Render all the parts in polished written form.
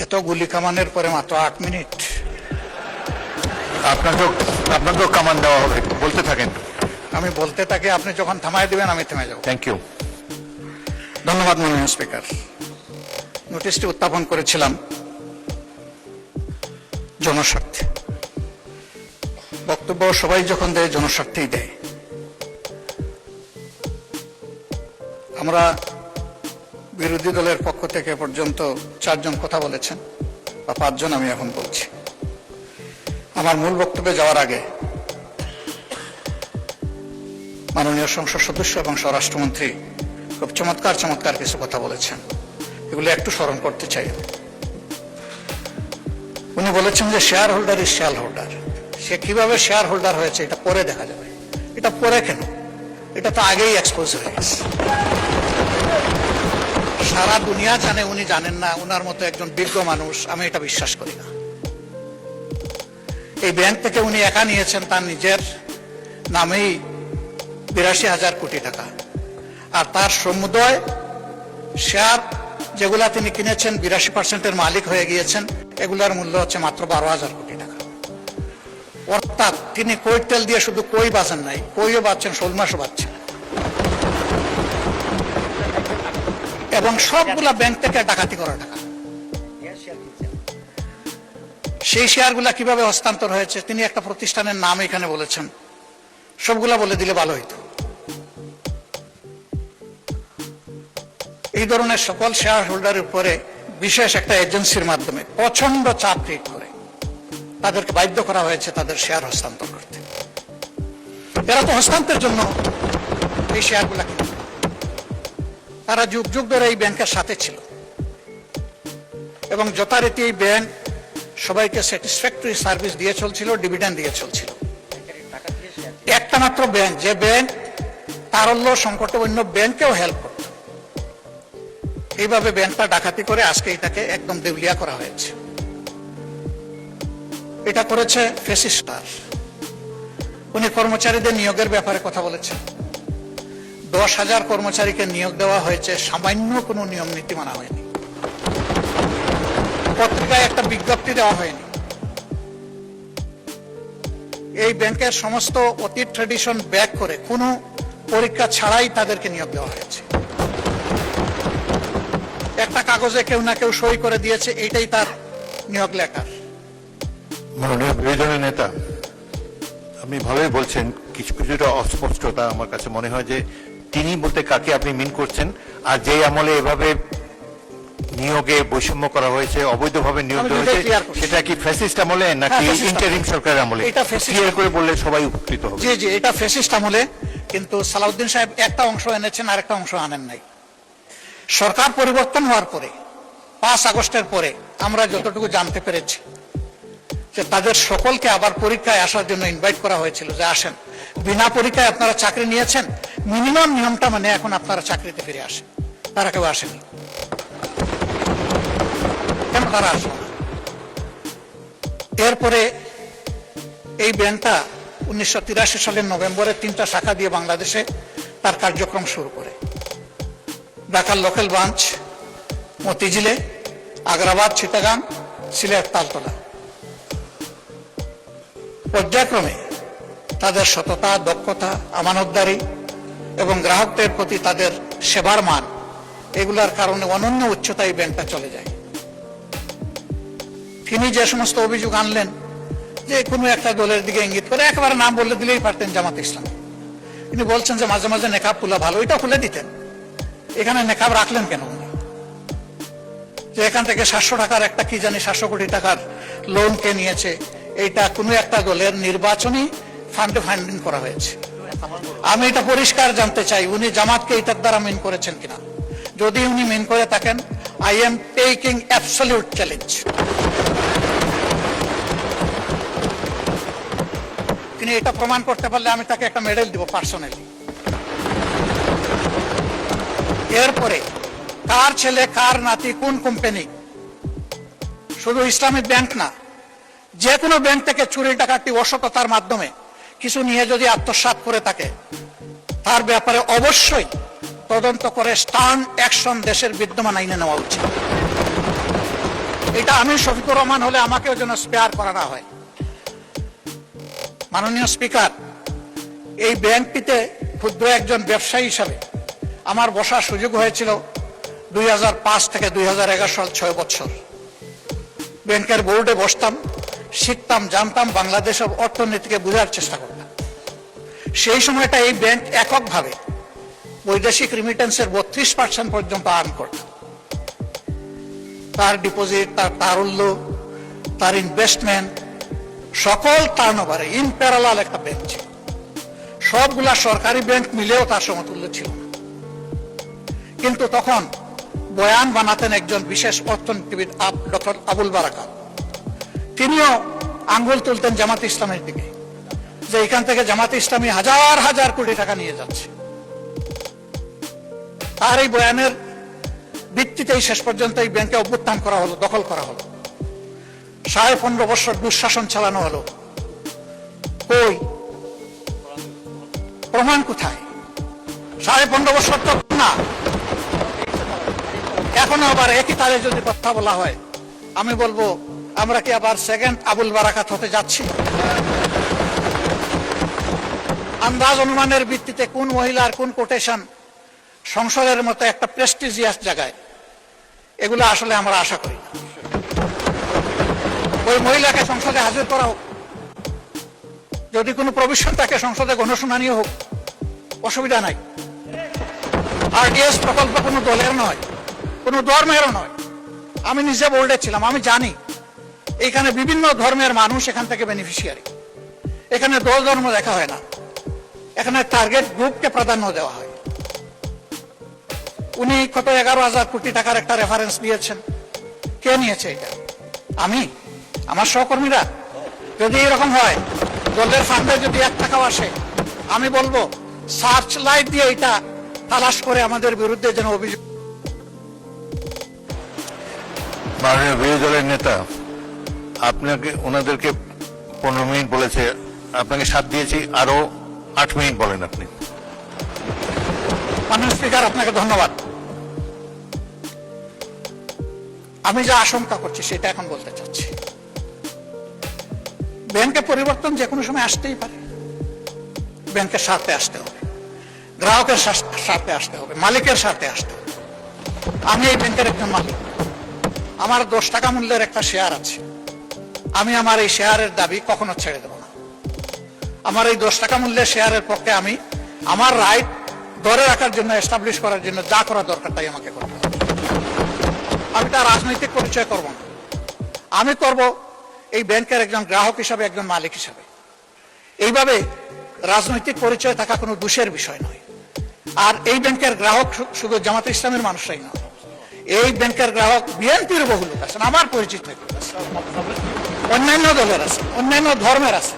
এত গুলি কামানের পরে মাত্র 8 মিনিট। আপনাকেও কামান দেওয়া হবে, বলতে থাকেন। আমি বলতে থাকি, আপনি যখন থামায় দিবেন আমি থেমে যাব। Thank you. ধন্যবাদ মাননীয় স্পিকার। নোটিশটি উত্থাপন করেছিলাম জনস্বার্থে। বক্তব্য সবাই যখন দেয় জনস্বার্থেই দেয়। আমরা বিরোধী দলের পক্ষ থেকে পর্যন্ত 4 জন কথা বলেছেন, বা 5 জন আমি এখন বলছি। আমার মূল বক্তব্যে যাওয়ার আগে মাননীয় সংসদ সদস্য এবং স্বরাষ্ট্রমন্ত্রী খুব চমৎকার কিছু কথা বলেছেন, এগুলো একটু স্মরণ করতে চাই। উনি বলেছেন যে shareholder is shareholder. সে কিভাবে শেয়ার হোল্ডার হয়েছে এটা পরে দেখা যাবে। এটা পরে কেন? এটা তো আগেই এক্সপোজ হয়ে গেছে। সারা দুনিয়া জানে, উনি জানেন না। উনার মতো একজন বিজ্ঞ মানুষ, আমি এটা বিশ্বাস করি না। এই ব্যাংক থেকে উনি একা নিয়েছেন তার নিজের নামেই 82,000 কোটি টাকা, আর তার সমুদয় শেয়ার যেগুলা তিনি কিনেছেন 82%-এর মালিক হয়ে গিয়েছেন, এগুলার মূল্য হচ্ছে মাত্র 12,000 কোটি টাকা। অর্থাৎ তিনি কই তেল দিয়ে শুধু কই বাঁচেন নাই, কইও বাঁচছেন, শোল মাছও বাঁচছেন। এবং সবগুলা ব্যাংক থেকে ডাকাতি করা টাকা। সেই শেয়ারগুলা কিভাবে হস্তান্তর হয়েছে তিনি একটা প্রতিষ্ঠানের নাম এখানে বলেছেন, সবগুলা বলে দিলে ভালো হইতো। এই ধরনের সকল শেয়ার হোল্ডারের উপরে বিশেষ একটা এজেন্সির মাধ্যমে প্রচন্ড চাপ ক্রিয়েট করে তাদেরকে বাধ্য করা হয়েছে তাদের শেয়ার হস্তান্তর করতে। এরা তো হস্তান্তরের জন্য এই শেয়ারগুলা কিনে, তারা যুগ যুগ ধরে এই ব্যাংকের সাথে ছিল এবং যথারীতি এই ব্যাংক সবাইকে স্যাটিসফ্যাক্টরি সার্ভিস দিয়ে চলছিল, ডিভিডেন্ড দিয়ে চলছিল। একটা মাত্র ব্যাংক, যে ব্যাংক তারল্য সংকটে অন্য ব্যাংকেও হেল্প করত, এইভাবে ব্যাংকটা ডাকাতি করে আজকে এটাকে একদম দেউলিয়া করা হয়েছে। এটা করেছে ফেসিস্টার। উনি কর্মচারীদের নিয়োগের ব্যাপারে কথা বলেছেন। 10,000 কর্মচারীকে নিয়োগ দেওয়া হয়েছে, সামান্য কোনো নিয়ম নীতি মানা হয়নি, পত্রিকায় একটা বিজ্ঞপ্তি দেওয়া হয়নি। এই ব্যাংকের সমস্ত অতীত ট্রেডিশন ব্যাক করে কোনো পরীক্ষা ছাড়াই তাদেরকে নিয়োগ দেওয়া হয়েছে। একটা কাগজে কেউ না কেউ সই করে দিয়েছে, এইটাই তার নিয়োগ লেটার। মাননীয় বিরোধী দলের নেতা, আপনি ভালোই বলছেন, কিছুটা অস্পষ্টতা আমার কাছে মনে হয় যে তিনি বলতে কাকে আপনি মিন করছেন, আর যে আমলে এভাবে নিয়োগে বৈষম্য করা হয়েছে, অবৈধভাবে নিয়োগ দেওয়া হয়েছে, সেটা কি ফ্যাসিস্ট আমলে নাকি ইন্টারিম সরকারের আমলে? এটা ক্লিয়ার করে বললে সবাই উপকৃত হবে। জি জি, এটা ফ্যাসিস্ট আমলে। কিন্তু সালাউদ্দিন সাহেব একটা অংশ এনেছেন, আর একটা অংশ আনেন নাই। সরকার পরিবর্তন হওয়ার পরে 5 আগস্টের পরে আমরা যতটুকু জানতে পেরেছি যে তাদের সকলকে আবার পরীক্ষায় আসার জন্য ইনভাইট করা হয়েছিল, যে আসেন, বিনা পরীক্ষায় আপনারা চাকরি নিয়েছেন, মিনিমাম নিয়মটা মানে এখন আপনারা চাকরিতে ফিরে আসেন। তারা কেউ আসেনি। কেন তারা আসলো না? এরপরে এই ব্যাংকটা 1983 সালের নভেম্বরে 3টা শাখা দিয়ে বাংলাদেশে তার কার্যক্রম শুরু করে। ঢাকার লোকাল ব্রাঞ্চ মতিঝিলে, আগ্রাবাদ, চিটাগাং, সিলেট, তালতলা। পর্যায়ক্রমে তাদের সততা, দক্ষতা, আমানতদারি এবং গ্রাহকদের প্রতি তাদের সেবার মান, এগুলার কারণে অনন্য উচ্চতায় ব্যাংকটা চলে যায়। তিনি যে সমস্ত অভিযোগ আনলেন, যে কোনো একটা দলের দিকে ইঙ্গিত করে, একেবারে নাম বললে দিলেই পারতেন জামাত ইসলামী। তিনি বলছেন যে মাঝে মাঝে নেকাব খুলা ভালো, এটা খুলে দিতেন। এখানে নেকাব রাখলেন কেন? যে এখান থেকে 700 টাকার একটা কি জানি 700 কোটি টাকার লোন কে নিয়েছে, এইটা কোনো একটা দলের নির্বাচনী ফান্ডে ফান্ডিং করা হয়েছে। আমি এটা পরিষ্কার জানতে চাই, উনি জামাতকে এটার দ্বারা মিন করেছেন কিনা। যদি উনি মিন করে থাকেন, I am taking absolute challenge. তিনি এটা প্রমাণ করতে পারলে আমি তাকে একটা মেডেল দিব পার্সোনালি। এরপরে কার ছেলে, কার নাতি, কোন কোম্পানি, শুধু ইসলামিক ব্যাংক না, যে কোনো ব্যাংক থেকে চুরি ডাকাতি অসততার মাধ্যমে কিছু নিয়ে যদি আত্মসাৎ করে থাকে, তার ব্যাপারে অবশ্যই তদন্ত করে স্টার্ন অ্যাকশন দেশের বিদ্যমান আইনে নেওয়া উচিত। এটা আমি শফিকুর রহমান হলে আমাকেও যেন স্পেয়ার করা না হয়। মাননীয় স্পিকার, এই ব্যাংকটিতে ক্ষুদ্র একজন ব্যবসায়ী হিসাবে আমার বসার সুযোগ হয়েছিল 2005 থেকে 2011 সাল, 6 বছর। ব্যাংকের বোর্ডে বসতাম, শিখতাম, জানতাম, বাংলাদেশের অর্থনীতিকে বোঝার চেষ্টা করতাম। সেই সময়টা এই ব্যাংক এককভাবে বৈদেশিক রিমিটেন্সের 32% পর্যন্ত আর্ন করত। তার ডিপোজিট, তার তারল্য, তার ইনভেস্টমেন্ট, সকল টার্নওভারে ইন প্যারালাল একটা ব্যাংক ছিল। সবগুলা সরকারি ব্যাংক মিলেও তার সমতুল্য ছিল না। কিন্তু তখন বয়ান বানাতেন একজন বিশেষ অর্থনীতিবিদ ডক্টর আবুল বারাকাত। তিনিও আঙ্গুল তুলতেন জামাত ইসলামের দিকে, যে এখান থেকে জামাত ইসলামী হাজার হাজার কোটি টাকা নিয়ে যাচ্ছে। তার এই বয়ানের ভিত্তিতেই শেষ পর্যন্ত এই ব্যাংকে অভ্যুত্থান করা হলো, দখল করা হলো। 15.5 বছর দুঃশাসন চালানো হলো। কই প্রমাণ কোথায়? 15.5 বছর তো না। এখনো আবার একই তারে যদি কথা বলা হয়, আমি বলবো আমরা কি আবার সেকেন্ড আবুল বারাকাত হতে যাচ্ছি? আন্দাজ অনুমানের ভিত্তিতে কোন মহিলার কোন কোটেশন সংসদের মতো একটা প্রেস্টিজিয়াস জায়গায়, এগুলো আসলে আমরা আশা করি না। ওই মহিলাকে সংসদে হাজির করা হোক, যদি কোনো প্রভিশন থাকে সংসদে গণশুনানিও হোক, অসুবিধা নাই। আরডিএস প্রকল্প কোনো দলের নয়, কোনো ধর্মেরও নয়। আমি নিজে বোর্ডে ছিলাম, আমি জানি এখানে বিভিন্ন ধর্মের মানুষ এখান থেকে বেনিফিশিয়ারি। এখানে দল ধর্ম দেখা হয় না, এখানে টার্গেট গ্রুপকে প্রাধান্য দেওয়া হয়। উনি কত 11,000 কোটি টাকার একটা রেফারেন্স দিয়েছেন। কে নিয়েছে এটা? আমি, আমার সহকর্মীরা? যদি এরকম হয়, দলের ফান্ডে যদি 1 টাকাও আসে, আমি বলবো সার্চ লাইট দিয়ে এটা তালাশ করে আমাদের বিরুদ্ধে যেন অভিযোগ। মাননীয় বিরোধী দলের নেতা আপনাকে, ওনাদেরকে 15 মিনিট বলেছে, আপনাকে 7 দিয়েছি, আরো 8 মিনিট বলেন আপনি। মাননীয় স্পিকার, আপনাকে ধন্যবাদ। আমি যা আশঙ্কা করছি সেটা এখন বলতে চাচ্ছি। ব্যাংকে পরিবর্তন যে কোনো সময় আসতেই পারে। ব্যাংকের স্বার্থে আসতে হবে, গ্রাহকের স্বার্থে আসতে হবে, মালিকের স্বার্থে আসতে হবে। আমি এই ব্যাংকের একজন মালিক। আমার 10 টাকা মূল্যের একটা শেয়ার আছে। আমি আমার এই শেয়ারের দাবি কখনো ছেড়ে দেব না। আমার এই 10 টাকা মূল্যের শেয়ারের পক্ষে আমি আমার রাইট ধরে রাখার জন্য, এস্টাবলিশ করার জন্য যা করা দরকার তাই আমাকে করতে হবে। আমি তার রাজনৈতিক পরিচয় করব না। আমি করব এই ব্যাংকের একজন গ্রাহক হিসাবে, একজন মালিক হিসাবে। এইভাবে রাজনৈতিক পরিচয় থাকা কোনো দোষের বিষয় নয়। আর এই ব্যাংকের গ্রাহক শুধু জামাত ইসলামের মানুষরাই নয়, এই ব্যাংকের গ্রাহক বিএনপির বহু লোক আছেন, আমার পরিচিত লোক আছে, অন্যান্য দলের আছে, অন্যান্য ধর্মের আছে।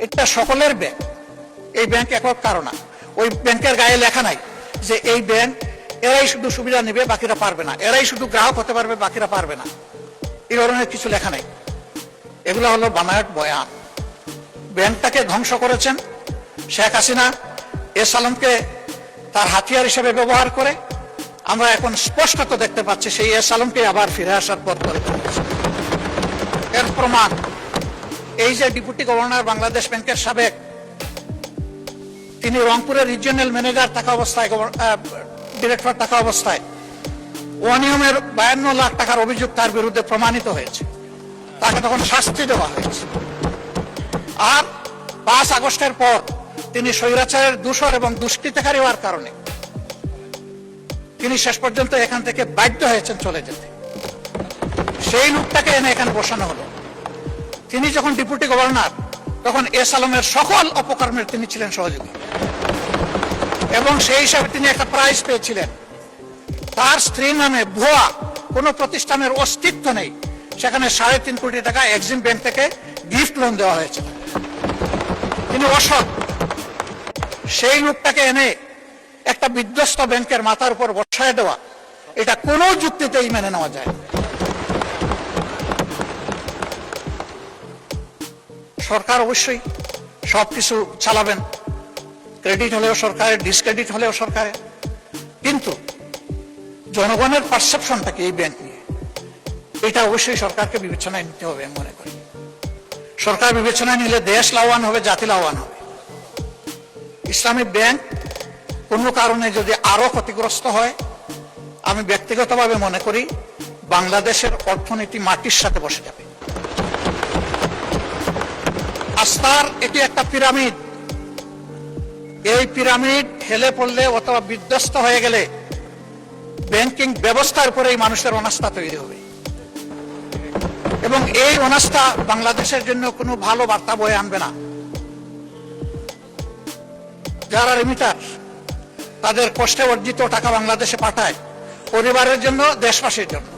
এটা সকলের ব্যাংক। এই ব্যাংক একক কারণ না। ওই ব্যাংকের গায়ে লেখা নাই যে এই ব্যাংক এরাই শুধু সুবিধা নেবে, বাকিরা পারবে না, এরাই শুধু গ্রাহক হতে পারবে, বাকিরা পারবে না। এই ধরনের কিছু লেখা নাই। এগুলো হলো বানায়ট বয়ান। ব্যাংকটাকে ধ্বংস করেছেন শেখ হাসিনা, এস আলমকে তার হাতিয়ার হিসেবে ব্যবহার করে। আমরা এখন স্পষ্টত দেখতে পাচ্ছি সেই এস আলমকে আবার ফিরে আসার পথ করে তুলেছে। এর প্রমাণ এই যে ডেপুটি গভর্নর বাংলাদেশ ব্যাংকের সাবেক, তিনি রংপুরের রিজিওনাল ম্যানেজার থাকা অবস্থায়, ডিরেক্টর থাকা অবস্থায় অনিয়মের 52 লাখ টাকার অভিযোগ তার বিরুদ্ধে প্রমাণিত হয়েছে। তাকে তখন শাস্তি দেওয়া হয়েছে। আর 5 আগস্টের পর তিনি স্বৈরাচারের দূষর এবং দুষ্কৃতকারী হওয়ার কারণে তিনি শেষ পর্যন্ত এখান থেকে বাধ্য হয়েছেন চলে যেতে। সেই লোকটাকে এনে এখানে বসানো হলো। তিনি যখন ডেপুটি গভর্নর, তখন এস আলমের সকল অপকর্মের তিনি ছিলেন সহযোগী, এবং সেই হিসাবে তিনি একটা প্রাইজ পেয়েছিলেন। তার স্ত্রীর নামে ভুয়া কোনো প্রতিষ্ঠানের অস্তিত্ব নেই, সেখানে 3.5 কোটি টাকা এক্সিম ব্যাংক থেকে গিফট লোন দেওয়া হয়েছে। তিনি অসৎ। সেই লোকটাকে এনে একটা বিধ্বস্ত ব্যাংকের মাথার উপর বসায় দেওয়া, এটা কোনো যুক্তিতেই মেনে নেওয়া যায় না। সরকার অবশ্যই সবকিছু চালাবেন, ক্রেডিট হলেও সরকারের, ডিসক্রেডিট হলেও সরকারের, কিন্তু জনগণের পারসেপশনটা কি এই ব্যাংক নিয়ে? এটা অবশ্যই সরকারকে বিবেচনায় নিতে হবে আমি মনে করি। সরকার বিবেচনায় নিলে দেশ লাভবান হবে, জাতি লাভবান হবে। ইসলামী ব্যাংক কোনো কারণে যদি আরো ক্ষতিগ্রস্ত হয়, আমি ব্যক্তিগতভাবে মনে করি বাংলাদেশের অর্থনীতি মাটির সাথে বসে যাবে। আস্থার এটি একটা পিরামিড। এই পিরামিড হেলে পড়লে অথবা বিধ্বস্ত হয়ে গেলে ব্যাংকিং ব্যবস্থার উপরে এই মানুষের অনাস্থা তৈরি হবে, এবং এই অনাস্থা বাংলাদেশের জন্য কোনো ভালো বার্তা বয়ে আনবে না। যারা রিমিটার তাদের কষ্টে অর্জিত টাকা বাংলাদেশে পাঠায় পরিবারের জন্য, দেশবাসীর জন্য,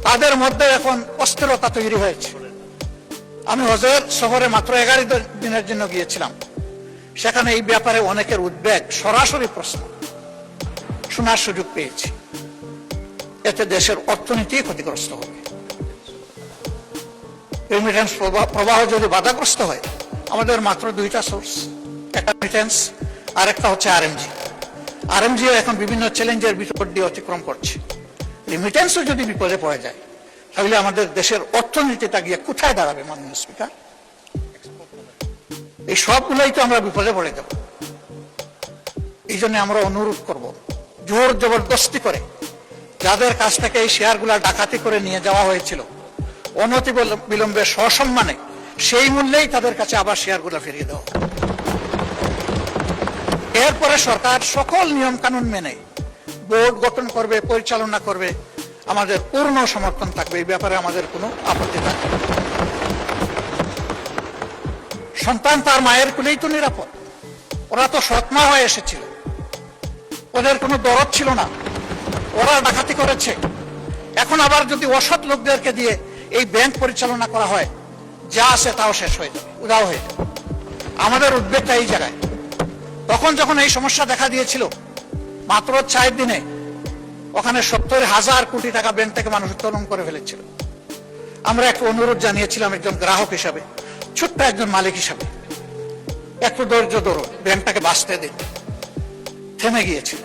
তাদের মধ্যে এখন অস্থিরতা তৈরি হয়েছে। আমি হজের শহরে মাত্র 11 দিনের জন্য গিয়েছিলাম। সেখানে এই ব্যাপারে অনেকের উদ্বেগ, সরাসরি প্রশ্ন শোনার সুযোগ পেয়েছি। এতে দেশের অর্থনীতি ক্ষতিগ্রস্ত হবে। রেমিটেন্স প্রবাহ যদি বাধাগ্রস্ত হয়, আমাদের মাত্র দুইটা সোর্স, একটা রেমিটেন্স আর একটা হচ্ছে আরএমজি। আরএমজিও এখন বিভিন্ন চ্যালেঞ্জের ভিতর দিয়ে অতিক্রম করছে। রেমিটেন্সও যদি বিপদে পড়ে যায়, তাহলে আমাদের দেশের অর্থনীতিটা গিয়ে কোথায় দাঁড়াবে মাননীয় স্পিকার? এই সবগুলোই তো আমরা বিপদে পড়ে যাব। এই জন্য আমরা অনুরোধ করব, জোর জবরদস্তি করে যাদের কাছ থেকে এই শেয়ারগুলা ডাকাতি করে নিয়ে যাওয়া হয়েছিল, অনতি বিলম্বে সসম্মানে সেই মূল্যেই তাদের কাছে আবার শেয়ারগুলা ফিরিয়ে দেওয়া। এরপরে সরকার সকল নিয়ম কানুন মেনে বোর্ড গঠন করবে, পরিচালনা করবে। আমাদের পূর্ণ সমর্থন থাকবে, এই ব্যাপারে আমাদের কোনো আপত্তি থাকবে না। সন্তান তার মায়ের কুলেই তো নিরাপদ। ওরা তো সৎমা হয়ে এসেছিল, ওদের কোনো দরদ ছিল না, ওরা ডাকাতি করেছে। এখন আবার যদি অসৎ লোকদেরকে দিয়ে এই ব্যাংক পরিচালনা করা হয়, যা আছে তাও শেষ হয়ে যাবে, উদাও হয়ে যাবে। আমাদের উদ্বেগটা এই জায়গায়। তখন যখন এই সমস্যা দেখা দিয়েছিল, মাত্র 4 দিনে ওখানে 70,000 কোটি টাকা ব্যাংক থেকে মানুষ উত্তোলন করে ফেলেছিল। আমরা একটা অনুরোধ জানিয়েছিলাম একজন গ্রাহক হিসাবে, ছোট্ট একজন মালিক হিসাবে, একটু ধৈর্য ধরুন, ব্যাংকটাকে বাঁচতে দিন। থেমে গিয়েছিল।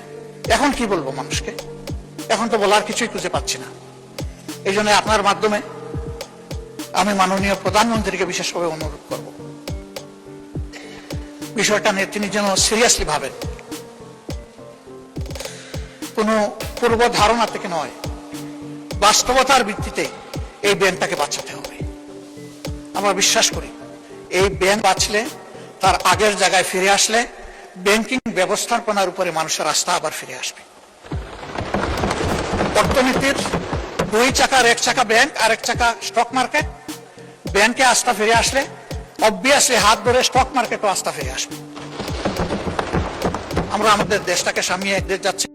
এখন কি বলবো মানুষকে? এখন তো বলার কিছুই খুঁজে পাচ্ছি না। এই জন্য আপনার মাধ্যমে আমি মাননীয় প্রধানমন্ত্রীকে বিশেষভাবে অনুরোধ করব, বিষয়টা নিয়ে তিনি যেন সিরিয়াসলি ভাবেন। কোনো পূর্ব ধারণা থেকে নয়, বাস্তবতার ভিত্তিতে এই ব্যাংকটাকে বাঁচাতে হবে। আমরা বিশ্বাস করি এই ব্যাংক বাঁচলে, তার আগের জায়গায় ফিরে আসলে, ব্যাংকিং ব্যবস্থাপনার উপরে মানুষের আস্থা আবার ফিরে আসবে। অর্থনীতির 2 চাকার 1 চাকা ব্যাংক আর 1 চাকা স্টক মার্কেট। ব্যাংকে আস্থা ফিরে আসলে অবভিয়াসলি হাত ধরে স্টক মার্কেটও আস্থা ফিরে আসবে। আমরা আমাদের দেশটাকে সামনে এগিয়ে যাচ্ছি।